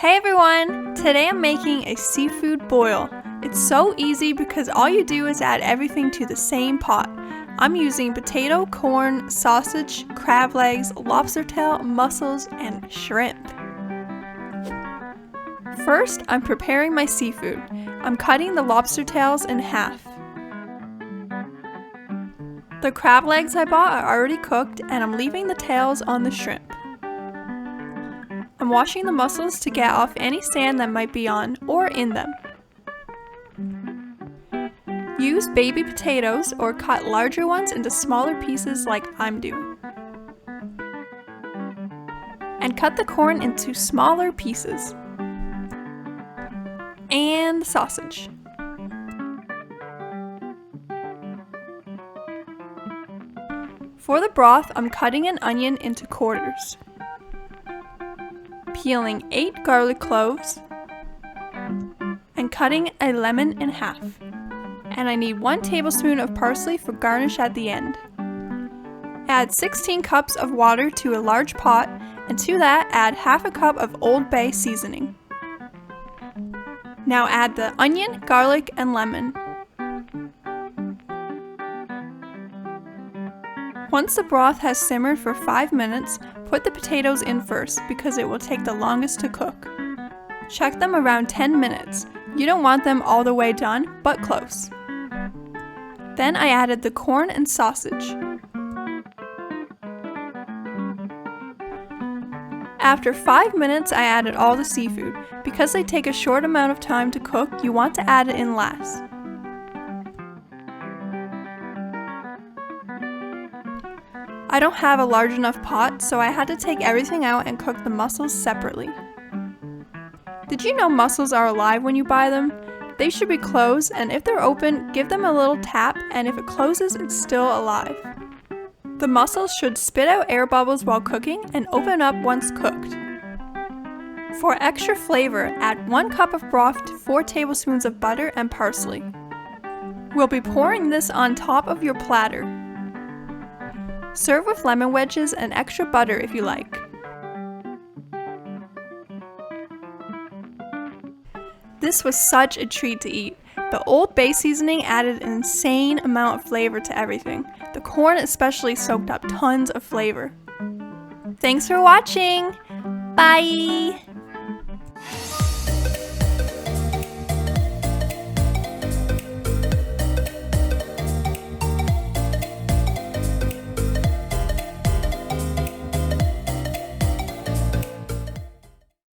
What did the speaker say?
Hey everyone! Today I'm making a seafood boil. It's so easy because all you do is add everything to the same pot. I'm using potato, corn, sausage, crab legs, lobster tail, mussels, and shrimp. First, I'm preparing my seafood. I'm cutting the lobster tails in half. The crab legs I bought are already cooked and I'm leaving the tails on the shrimp. I'm washing the mussels to get off any sand that might be on or in them. Use baby potatoes or cut larger ones into smaller pieces like I'm doing. And cut the corn into smaller pieces. And the sausage. For the broth, I'm cutting an onion into quarters. Peeling 8 garlic cloves, and cutting a lemon in half. And I need 1 tablespoon of parsley for garnish at the end. Add 16 cups of water to a large pot, and to that add half a cup of Old Bay seasoning. Now add the onion, garlic, and lemon. Once the broth has simmered for 5 minutes, put the potatoes in first because it will take the longest to cook. Check them around 10 minutes. You don't want them all the way done, but close. Then I added the corn and sausage. After 5 minutes, I added all the seafood. Because they take a short amount of time to cook, you want to add it in last. I don't have a large enough pot, so I had to take everything out and cook the mussels separately. Did you know mussels are alive when you buy them? They should be closed, and if they're open, give them a little tap, and if it closes, it's still alive. The mussels should spit out air bubbles while cooking and open up once cooked. For extra flavor, add 1 cup of broth to 4 tablespoons of butter and parsley. We'll be pouring this on top of your platter. Serve with lemon wedges and extra butter if you like. This was such a treat to eat. The Old Bay seasoning added an insane amount of flavor to everything. The corn especially soaked up tons of flavor. Thanks for watching! Bye!